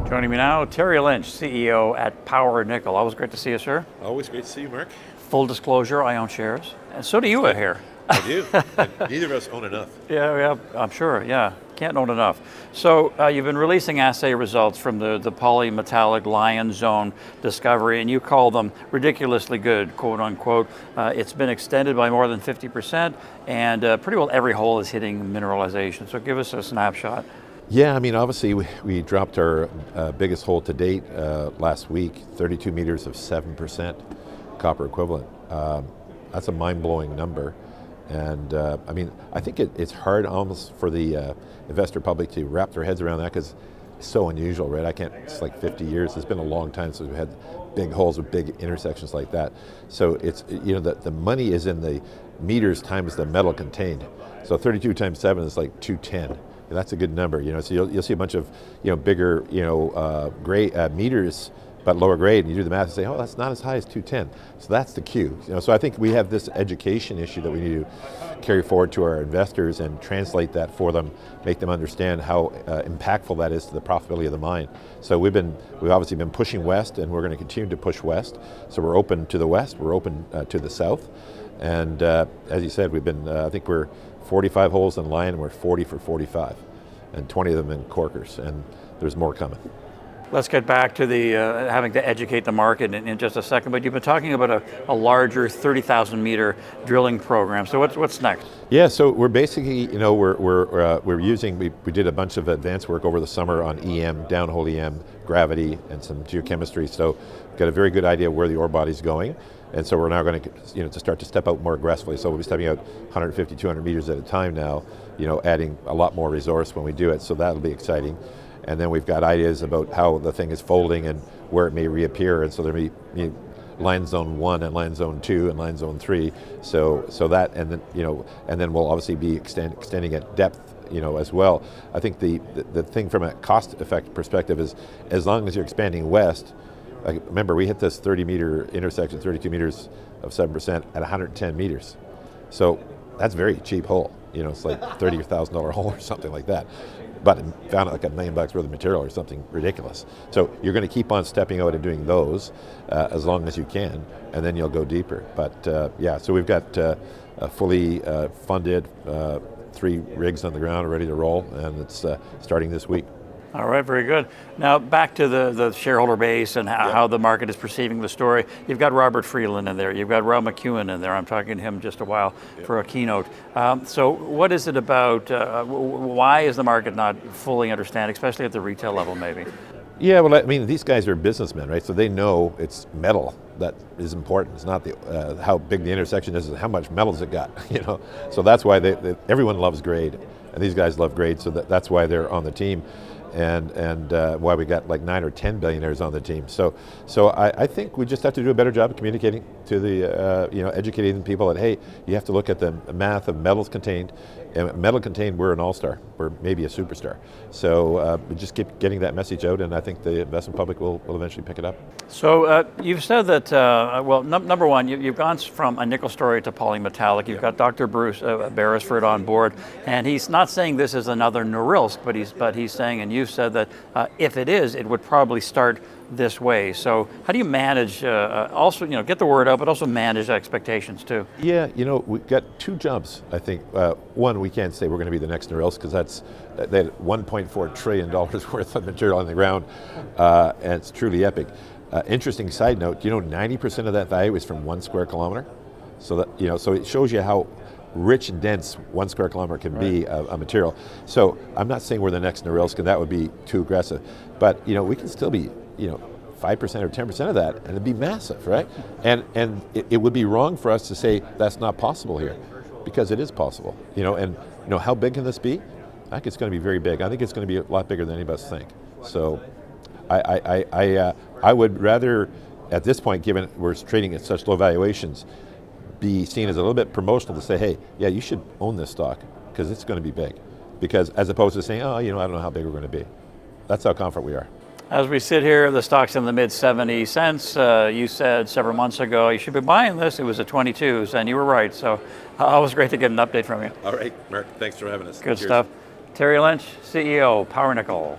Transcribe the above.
Joining me now, Terry Lynch, CEO at Power Nickel. Always great to see you, sir. Always great to see you, Mark. Full disclosure, I own shares, and so do you here. I do. And neither of us own enough. Yeah, I'm sure, yeah. Can't own enough. So you've been releasing assay results from the polymetallic Lion Zone discovery, and you call them ridiculously good, quote unquote. It's been extended by more than 50%, and pretty well every hole is hitting mineralization. So give us a snapshot. Yeah, I mean, obviously we dropped our biggest hole to date last week, 32 meters of 7% copper equivalent. That's a mind-blowing number. And I mean, I think it's hard almost for the investor public to wrap their heads around that because it's so unusual, right? It's like 50 years. It's been a long time since we've had big holes with big intersections like that. So it's, the money is in the meters times the metal contained. So 32 times 7 is like 210. And that's a good number, So you'll see a bunch of, bigger, gray meters, but lower grade, and you do the math and say, oh, that's not as high as 210. So that's the cue. So I think we have this education issue that we need to carry forward to our investors and translate that for them, make them understand how impactful that is to the profitability of the mine. So we've obviously been pushing west, and we're going to continue to push west. So we're open to the west, we're open to the south, and as you said, we've been, I think we're 45 holes in Lion, and we're 40 for 45, and 20 of them in Corkers, and there's more coming. Let's get back to the having to educate the market in just a second, but you've been talking about a larger 30,000 meter drilling program. So what's next? Yeah, so we're basically, we're using, we did a bunch of advanced work over the summer on EM, downhole EM, gravity, and some geochemistry. So we've got a very good idea where the ore body's going. And so we're now going to, to start to step out more aggressively. So we'll be stepping out 150, 200 meters at a time now, adding a lot more resource when we do it. So that'll be exciting. And then we've got ideas about how the thing is folding and where it may reappear. And so there'll be Line Zone 1 and Line Zone 2 and Line Zone 3. So that, and then we'll obviously be extending at depth, as well. I think the thing from a cost effect perspective is, as long as you're expanding west, remember, we hit this 30 meter intersection, 32 meters of 7% at 110 meters. So that's a very cheap hole. It's like $30,000 hole or something like that. But found like $1 million worth of material or something ridiculous. So you're going to keep on stepping out and doing those as long as you can, and then you'll go deeper. But yeah, so we've got a fully funded 3 rigs on the ground ready to roll, and it's starting this week. All right, very good. Now back to the shareholder base and how the market is perceiving the story. You've got Robert Freeland in there. You've got Rob McEwen in there. I'm talking to him just a while for a keynote. So what is it about, why is the market not fully understanding, especially at the retail level maybe? Yeah, well, I mean, these guys are businessmen, right? So they know it's metal that is important. It's not how big the intersection is, it's how much metal's it got, So that's why everyone loves grade, and these guys love grade, so that's why they're on the team. And why we got like 9 or 10 billionaires on the team. So I think we just have to do a better job of communicating to the, educating people that, hey, you have to look at the math of metals contained. And metal contained, we're an all-star. We're maybe a superstar. So we just keep getting that message out, and I think the investment public will eventually pick it up. So you've said that, number one, you've gone from a nickel story to polymetallic. You've got Dr. Bruce Beresford on board, and he's not saying this is another Norilsk, but he's saying, and you've said that if it is, it would probably start this way. So how do you manage, also, get the word out, but also manage expectations too? Yeah, we've got 2 jobs, I think. One, we can't say we're going to be the next Norilsk, because they had $1.4 trillion worth of material on the ground, and it's truly epic. Interesting side note, 90% of that value is from 1 square kilometer. So that, so it shows you how rich and dense 1 square kilometer can be a material. So I'm not saying we're the next Norilsk, and that would be too aggressive, but we can still be 5% or 10% of that, and it'd be massive, right? And it would be wrong for us to say that's not possible here, because it is possible. And how big can this be? I think it's going to be very big. I think it's going to be a lot bigger than any of us think. So I would rather, at this point, given we're trading at such low valuations, be seen as a little bit promotional to say, hey, yeah, you should own this stock because it's going to be big. Because as opposed to saying, oh, I don't know how big we're going to be. That's how confident we are. As we sit here, the stock's in the mid 70 cents. You said several months ago you should be buying this. It was at 22s, and you were right. So always great to get an update from you. All right, Mark, thanks for having us. Good Cheers. stuff. Terry Lynch, CEO, Power Nickel.